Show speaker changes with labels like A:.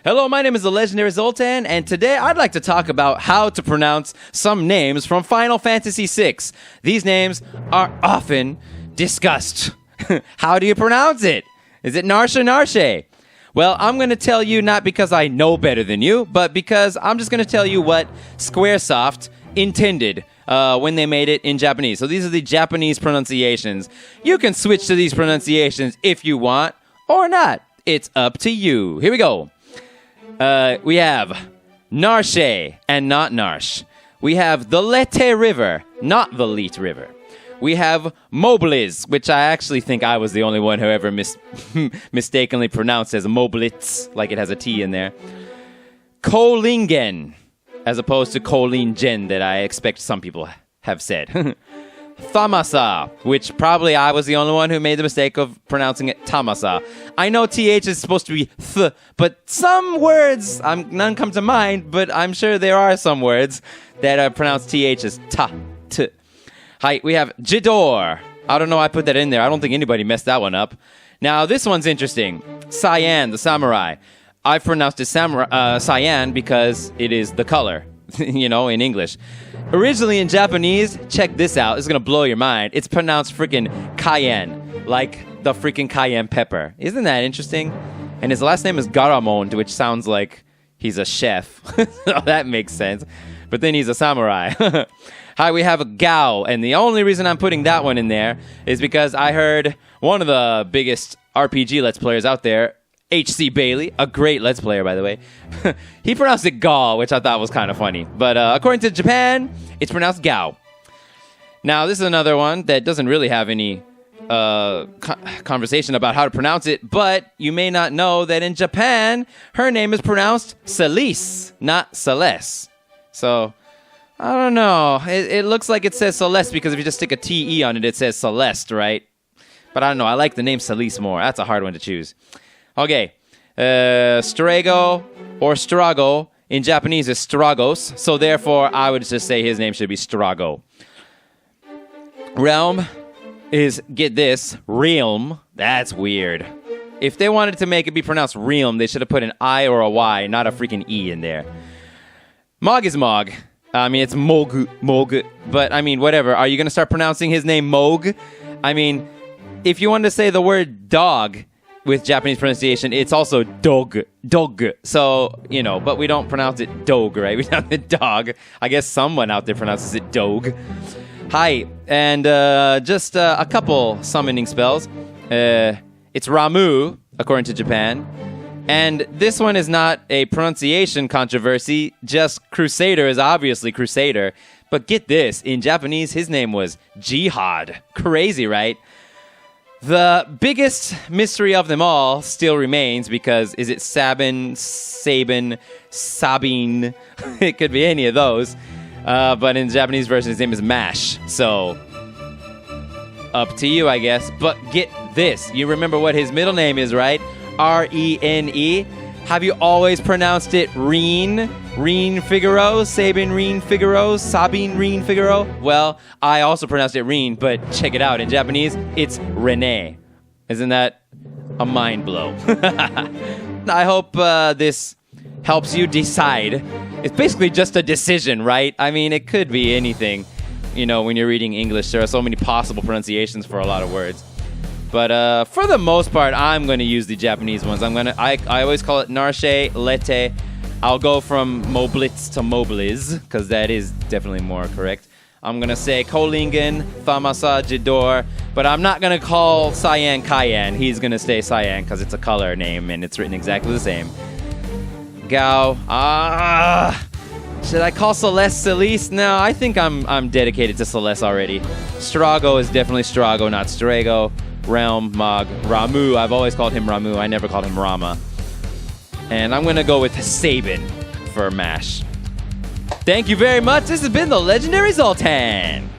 A: Hello, my name is the Legendary Zoltan, and today I'd like to talk about how to pronounce some names from Final Fantasy VI. These names are often discussed. How do you pronounce it? Is it Narshe? Well, I'm going to tell you not because I know better than you, but because I'm just going to tell you what Squaresoft intended when they made it in Japanese. So these are the Japanese pronunciations. You can switch to these pronunciations if you want or not. It's up to you. Here we go. We have Narshe and not Narshe. We have the Lete River, not the Lete River. We have Mobliz, which I actually think I was the only one who ever mistakenly pronounced as Moblitz, like it has a T in there. Kohlingen, as opposed to Kohlingen that I expect some people have said. Thamasa, which probably I was the only one who made the mistake of pronouncing it Thamasa. I know TH is supposed to be th, but some words, none come to mind, but I'm sure there are some words that are pronounced TH as ta, t. Hi, we have Jidoor. I don't know why I put that in there. I don't think anybody messed that one up. Now, this one's interesting. Cyan, the samurai. I've pronounced it Cyan because it is the color, in English. Originally in Japanese, check this out. It's going to blow your mind. It's pronounced freaking Cayenne, like the freaking cayenne pepper. Isn't that interesting? And his last name is Garamond, which sounds like he's a chef. So that makes sense. But then he's a samurai. Hi, we have a Gao. And the only reason I'm putting that one in there is because I heard one of the biggest RPG Let's Players out there, H.C. Bailey, a great Let's Player, by the way. He pronounced it Gao, which I thought was kind of funny. But according to Japan, it's pronounced Gao. Now, this is another one that doesn't really have any conversation about how to pronounce it, but you may not know that in Japan, her name is pronounced Celes, not Celes. So, I don't know. It looks like it says Celeste because if you just stick a T-E on it, it says Celeste, right? But I don't know. I like the name Celes more. That's a hard one to choose. Okay, Strago or Strago in Japanese is Stragos, so therefore I would just say his name should be Strago. Realm is, get this, Realm. That's weird. If they wanted to make it be pronounced Realm, they should have put an I or a Y, not a freaking E in there. Mog is Mog. I mean, it's Mog, but I mean, whatever. Are you going to start pronouncing his name Mog? I mean, if you wanted to say the word dog with Japanese pronunciation, it's also dog. So, but we don't pronounce it dog, right? We pronounce it dog. I guess someone out there pronounces it dog. Hi, and just a couple summoning spells. It's Ramu, according to Japan. And this one is not a pronunciation controversy, just Crusader is obviously Crusader. But get this, in Japanese, his name was Jihad. Crazy, right? The biggest mystery of them all still remains because is it Sabin? It could be any of those. But in the Japanese version, his name is Mash. So, up to you, I guess. But get this. You remember what his middle name is, right? Rene. Have you always pronounced it Rene? Rene Figaro? Sabin Rene Figaro? Sabin Rene Figaro? Well, I also pronounced it Rene, but check it out. In Japanese, it's Rene. Isn't that a mind blow? I hope this helps you decide. It's basically just a decision, right? I mean, it could be anything. When you're reading English, there are so many possible pronunciations for a lot of words. But for the most part, I'm going to use the Japanese ones. I always call it Narshe, Lete. I'll go from Moblitz to Mobliz, because that is definitely more correct. I'm going to say Kohlingen, Thamasa, Jidoor, but I'm not going to call Cyan Cayenne. He's going to stay Cyan, because it's a color name, and it's written exactly the same. Gao. Should I call Celeste Celes? No, I think I'm dedicated to Celeste already. Strago is definitely Strago, not Strago. Realm, Mog, Ramu. I've always called him Ramu. I never called him Rama. And I'm going to go with Sabin for Mash. Thank you very much. This has been the Legendary Zoltan.